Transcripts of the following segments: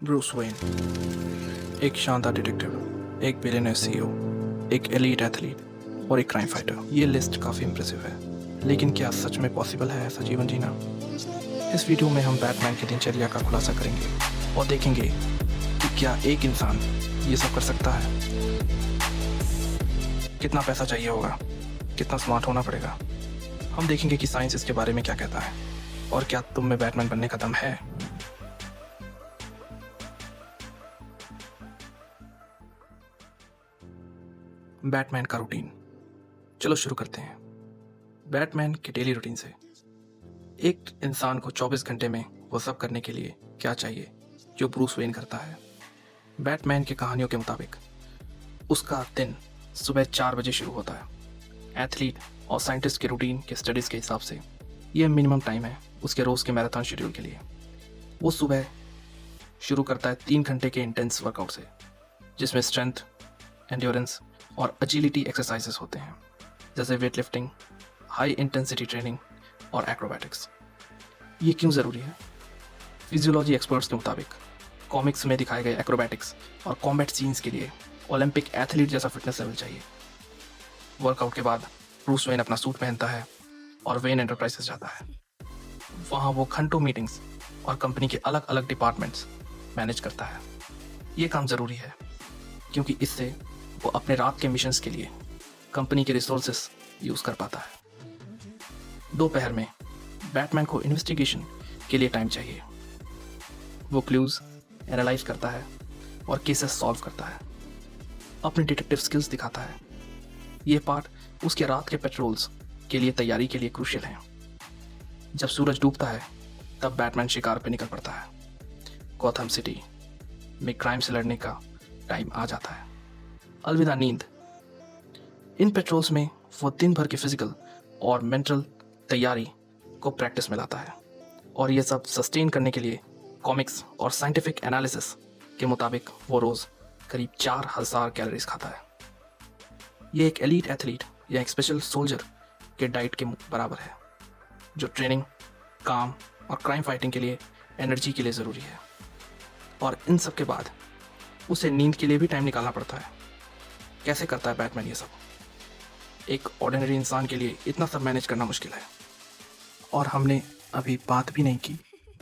Bruce Wayne, एक शानदार detective, एक बिलियनर सीईओ, एक एलीट एथलीट और एक क्राइम फाइटर। ये लिस्ट काफ़ी इंप्रेसिव है, लेकिन क्या सच में पॉसिबल है ऐसा जीवन जीना? इस वीडियो में हम बैटमैन की दिनचर्या का खुलासा करेंगे और देखेंगे कि क्या एक इंसान ये सब कर सकता है। कितना पैसा चाहिए होगा, कितना स्मार्ट होना पड़ेगा। हम देखेंगे कि साइंस इसके बारे में क्या कहता है और क्या तुम में बैटमैन बनने का दम है। बैटमैन का रूटीन, चलो शुरू करते हैं बैटमैन के डेली रूटीन से। एक इंसान को 24 घंटे में वो सब करने के लिए क्या चाहिए जो ब्रूस वेन करता है। बैटमैन की कहानियों के मुताबिक उसका दिन सुबह 4 बजे शुरू होता है। एथलीट और साइंटिस्ट के रूटीन के स्टडीज़ के हिसाब से यह मिनिमम टाइम है उसके रोज़ के मैराथन शेड्यूल के लिए। वो सुबह शुरू करता है 3 घंटे के इंटेंस वर्कआउट से, जिसमें स्ट्रेंथ, एंड्योरेंस और एजिलिटी एक्सरसाइजेस होते हैं, जैसे weight lifting, high intensity training और एक्रोबैटिक्स। ये क्यों ज़रूरी है? फिजियोलॉजी एक्सपर्ट्स के मुताबिक कॉमिक्स में दिखाए गए एक्रोबैटिक्स और कॉम्बैट सीन्स के लिए ओलंपिक एथलीट जैसा फिटनेस लेवल चाहिए। वर्कआउट के बाद ब्रूस वेन अपना सूट पहनता है और वेन एंटरप्राइजेस जाता है। वहाँ वो घंटों मीटिंग्स और कंपनी के अलग अलग डिपार्टमेंट्स मैनेज करता है। ये काम ज़रूरी है क्योंकि इससे वो अपने रात के मिशंस के लिए कंपनी के रिसोर्सेस यूज़ कर पाता है। दोपहर में बैटमैन को इन्वेस्टिगेशन के लिए टाइम चाहिए। वो क्लूज एनालाइज करता है और केसेस सॉल्व करता है, अपने डिटेक्टिव स्किल्स दिखाता है। ये पार्ट उसके रात के पेट्रोल्स के लिए तैयारी के लिए क्रूशियल है। जब सूरज डूबता है तब बैटमैन शिकार पे निकल पड़ता है। गॉथम सिटी में क्राइम से लड़ने का टाइम आ जाता है। अलविदा नींद। इन पेट्रोल्स में वो दिन भर की फिजिकल और मेंटल तैयारी को प्रैक्टिस में लाता है, और ये सब सस्टेन करने के लिए कॉमिक्स और साइंटिफिक एनालिसिस के मुताबिक वो रोज़ करीब 4000 कैलोरीज खाता है। ये एक एलीट एथलीट या एक स्पेशल सोल्जर के डाइट के बराबर है, जो ट्रेनिंग, काम और क्राइम फाइटिंग के लिए एनर्जी के लिए ज़रूरी है। और इन सब के बाद उसे नींद के लिए भी टाइम निकालना पड़ता है। कैसे करता है बैटमैन ये सब? एक ऑर्डिनरी इंसान के लिए इतना सब मैनेज करना मुश्किल है। और हमने अभी बात भी नहीं की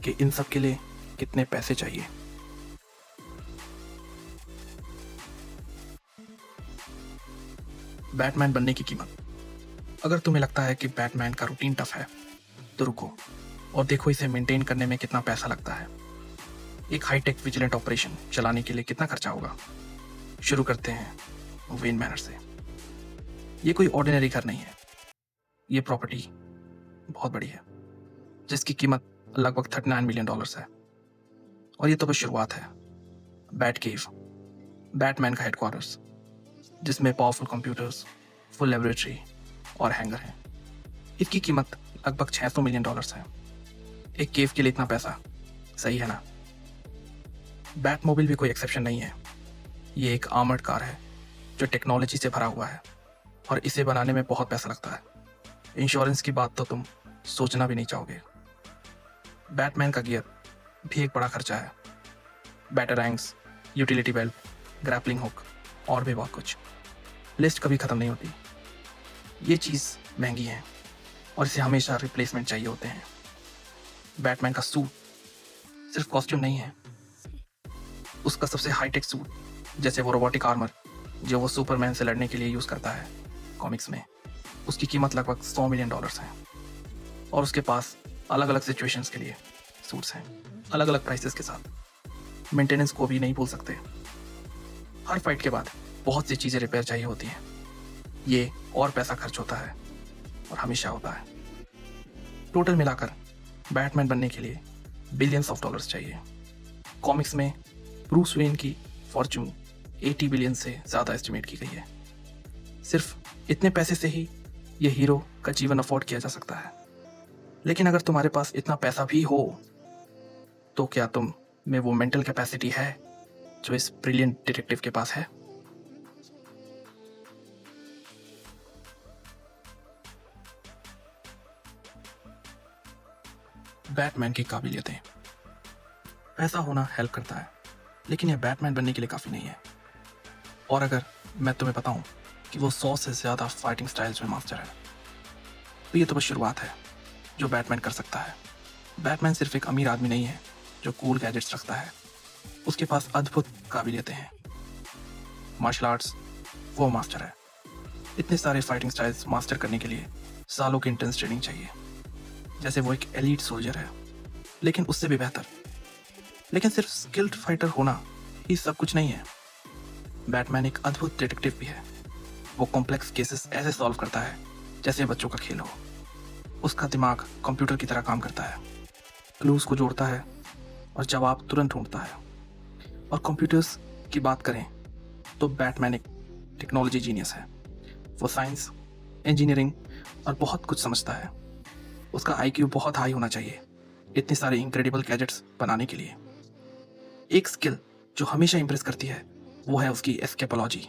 कि इन सब के लिए कितने पैसे चाहिए। बैटमैन बनने की कीमत। अगर तुम्हें लगता है कि बैटमैन का रूटीन टफ है तो रुको और देखो इसे मेंटेन करने में कितना पैसा लगता है। एक हाईटेक विजिलेंट ऑपरेशन चलाने के लिए कितना खर्चा होगा। शुरू करते हैं वेन मैनर से। ये कोई ऑर्डिनरी घर नहीं है। ये प्रॉपर्टी बहुत बड़ी है, जिसकी कीमत लगभग $39 मिलियन है। और ये तो बस शुरुआत है। बैट केव, बैटमैन का हेडक्वार्टर्स, जिसमें पावरफुल कंप्यूटर्स, फुल लेबोरेटरी और हैंगर हैं। इसकी कीमत लगभग $600 मिलियन है। एक केव के लिए इतना पैसा सही है ना? बैटमोबिल भी कोई एक्सेप्शन नहीं है। ये एक आर्मर्ड कार है जो टेक्नोलॉजी से भरा हुआ है, और इसे बनाने में बहुत पैसा लगता है। इंश्योरेंस की बात तो तुम सोचना भी नहीं चाहोगे। बैटमैन का गियर भी एक बड़ा खर्चा है। बैटरैंग्स, यूटिलिटी बेल्ट, ग्रैपलिंग हुक और भी बहुत कुछ। लिस्ट कभी ख़त्म नहीं होती। ये चीज़ महंगी है और इसे हमेशा रिप्लेसमेंट चाहिए होते हैं। बैटमैन का सूट सिर्फ कॉस्ट्यूम नहीं है। उसका सबसे हाईटेक सूट, जैसे वो रोबोटिक आर्मर जो वो सुपरमैन से लड़ने के लिए यूज़ करता है कॉमिक्स में, उसकी कीमत लगभग $100 मिलियन है। और उसके पास अलग अलग सिचुएशंस के लिए सूट्स हैं, अलग अलग प्राइसेस के साथ। मेंटेनेंस को भी नहीं भूल सकते। हर फाइट के बाद बहुत सी चीज़ें रिपेयर चाहिए होती हैं। ये और पैसा खर्च होता है और हमेशा होता है। टोटल मिलाकर बैटमैन बनने के लिए बिलियंस ऑफ डॉलर्स चाहिए। कॉमिक्स में ब्रूस वेन की फॉर्च्यून 80 बिलियन से ज़्यादा एस्टिमेट की गई है। सिर्फ इतने पैसे से ही यह हीरो का जीवन अफोर्ड किया जा सकता है। लेकिन अगर तुम्हारे पास इतना पैसा भी हो तो क्या तुम में वो मेंटल कैपेसिटी है जो इस ब्रिलियंट डिटेक्टिव के पास है? बैटमैन की काबिलियतें। पैसा होना हेल्प करता है, लेकिन यह बैटमैन बनने के लिए काफ़ी नहीं है। और अगर मैं तुम्हें बताऊं कि वो 100 से ज़्यादा फाइटिंग स्टाइल्स में मास्टर है, तो ये तो बस शुरुआत है जो बैटमैन कर सकता है। बैटमैन सिर्फ एक अमीर आदमी नहीं है जो कूल गैजेट्स रखता है, उसके पास अद्भुत काबिलियतें हैं। मार्शल आर्ट्स वो मास्टर है। इतने सारे फाइटिंग स्टाइल्स मास्टर करने के लिए सालों की इंटेंस ट्रेनिंग चाहिए। जैसे वो एक एलीट सोल्जर है, लेकिन उससे भी बेहतर। लेकिन सिर्फ स्किल्ड फाइटर होना ही सब कुछ नहीं है। बैटमैन एक अद्भुत डिटेक्टिव भी है। वो कॉम्प्लेक्स केसेस ऐसे सॉल्व करता है जैसे बच्चों का खेल हो। उसका दिमाग कंप्यूटर की तरह काम करता है, क्लूज को जोड़ता है और जवाब तुरंत ढूंढता है। और कंप्यूटर्स की बात करें तो बैटमैन एक टेक्नोलॉजी जीनियस है। वो साइंस, इंजीनियरिंग और बहुत कुछ समझता है। उसका आईक्यू बहुत हाई होना चाहिए इतने सारे इनक्रेडिबल गैजेट्स बनाने के लिए। एक स्किल जो हमेशा इंप्रेस करती है वो है उसकी एस्केपोलॉजी।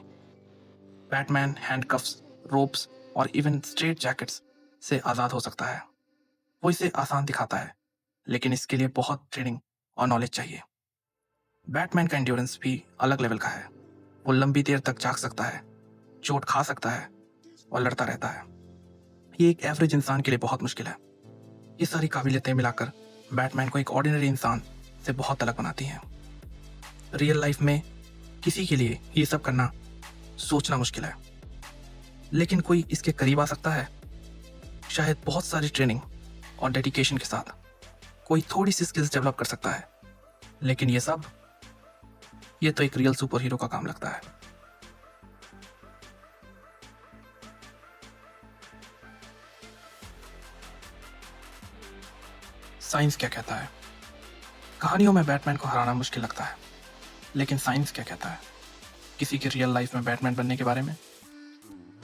बैटमैन हैंडकफ्स, रोप्स और इवन स्ट्रेट जैकेट्स से आज़ाद हो सकता है। वो इसे आसान दिखाता है, लेकिन इसके लिए बहुत ट्रेनिंग और नॉलेज चाहिए। बैटमैन का एंड्योरेंस भी अलग लेवल का है। वो लंबी देर तक जाग सकता है, चोट खा सकता है और लड़ता रहता है। ये एक एवरेज इंसान के लिए बहुत मुश्किल है। ये सारी काबिलियतें मिलाकर बैटमैन को एक ऑर्डिनरी इंसान से बहुत अलग बनाती हैं। रियल लाइफ में किसी के लिए ये सब करना सोचना मुश्किल है, लेकिन कोई इसके करीब आ सकता है। शायद बहुत सारी ट्रेनिंग और डेडिकेशन के साथ कोई थोड़ी सी स्किल्स डेवलप कर सकता है, लेकिन ये तो एक रियल सुपर हीरो का काम लगता है। साइंस क्या कहता है? कहानियों में बैटमैन को हराना मुश्किल लगता है, लेकिन साइंस क्या कहता है किसी की रियल लाइफ में बैटमैन बनने के बारे में?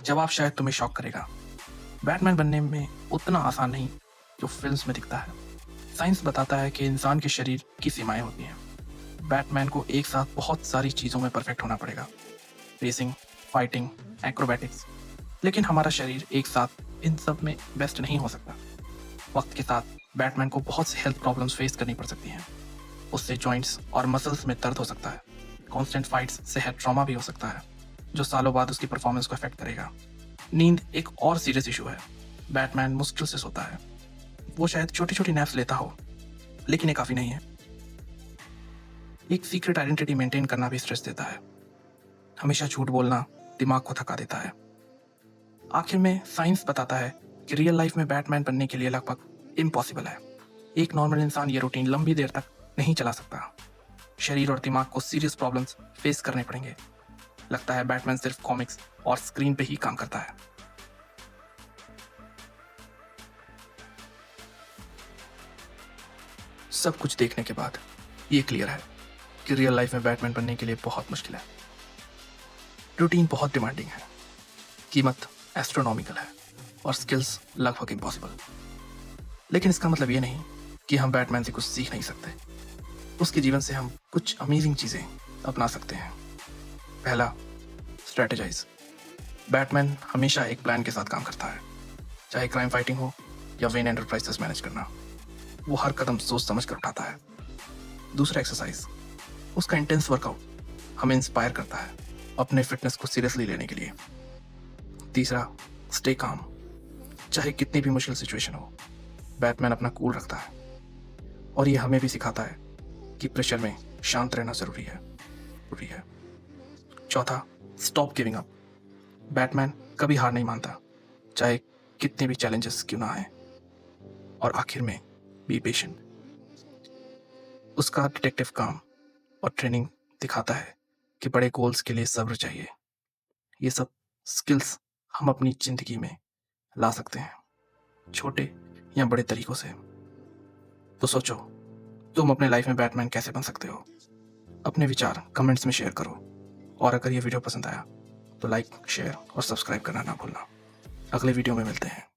जवाब शायद तुम्हें शॉक करेगा। बैटमैन बनने में उतना आसान नहीं जो फिल्म्स में दिखता है। साइंस बताता है कि इंसान के शरीर की सीमाएं होती हैं। बैटमैन को एक साथ बहुत सारी चीज़ों में परफेक्ट होना पड़ेगा, रेसिंग, फाइटिंग, एक्रोबैटिक्स। लेकिन हमारा शरीर एक साथ इन सब में बेस्ट नहीं हो सकता। वक्त के साथ बैटमैन को बहुत सी हेल्थ प्रॉब्लम्स फेस करनी पड़ सकती हैं। उससे जॉइंट्स और मसल्स में दर्द हो सकता है। कॉन्स्टेंट फाइट्स से हेड ट्रॉमा भी हो सकता है, जो सालों बाद उसकी परफॉर्मेंस को अफेक्ट करेगा। नींद एक और सीरियस इशू है। बैटमैन मुश्किल से सोता है। वो शायद छोटी छोटी नैप्स लेता हो, लेकिन ये काफ़ी नहीं है। एक सीक्रेट आइडेंटिटी मेंटेन करना भी स्ट्रेस देता है। हमेशा झूठ बोलना दिमाग को थका देता है। आखिर में साइंस बताता है कि रियल लाइफ में बैटमैन बनने के लिए लगभग इम्पॉसिबल है। एक नॉर्मल इंसान ये रूटीन लंबी देर तक नहीं चला सकता। शरीर और दिमाग को सीरियस प्रॉब्लम्स फेस करने पड़ेंगे। लगता है बैटमैन सिर्फ कॉमिक्स और स्क्रीन पे ही काम करता है। सब कुछ देखने के बाद ये क्लियर है कि रियल लाइफ में बैटमैन बनने के लिए बहुत मुश्किल है। रूटीन बहुत डिमांडिंग है, कीमत एस्ट्रोनॉमिकल है और स्किल्स लगभग इम्पॉसिबल। लेकिन इसका मतलब ये नहीं कि हम बैटमैन से कुछ सीख नहीं सकते। उसके जीवन से हम कुछ अमेजिंग चीज़ें अपना सकते हैं। पहला, स्ट्रेटेजाइज। बैटमैन हमेशा एक प्लान के साथ काम करता है, चाहे क्राइम फाइटिंग हो या वेन एंटरप्राइजेस मैनेज करना। वो हर कदम सोच समझ कर उठाता है। दूसरा, एक्सरसाइज। उसका इंटेंस वर्कआउट हमें इंस्पायर करता है अपने फिटनेस को सीरियसली लेने के लिए। तीसरा, स्टे काम। चाहे कितनी भी मुश्किल सिचुएशन हो, बैटमैन अपना कूल रखता है और ये हमें भी सिखाता है कि प्रेशर में शांत रहना जरूरी है। चौथा, स्टॉप गिविंग अप। बैटमैन कभी हार नहीं मानता, चाहे कितने भी चैलेंजेस क्यों ना आए। और आखिर में, बी पेशेंट। उसका डिटेक्टिव काम और ट्रेनिंग दिखाता है कि बड़े गोल्स के लिए सब्र चाहिए। ये सब स्किल्स हम अपनी जिंदगी में ला सकते हैं, छोटे या बड़े तरीकों से। तो सोचो, तुम अपने लाइफ में बैटमैन कैसे बन सकते हो? अपने विचार कमेंट्स में शेयर करो। और अगर ये वीडियो पसंद आया तो लाइक, शेयर और सब्सक्राइब करना ना भूलना। अगले वीडियो में मिलते हैं।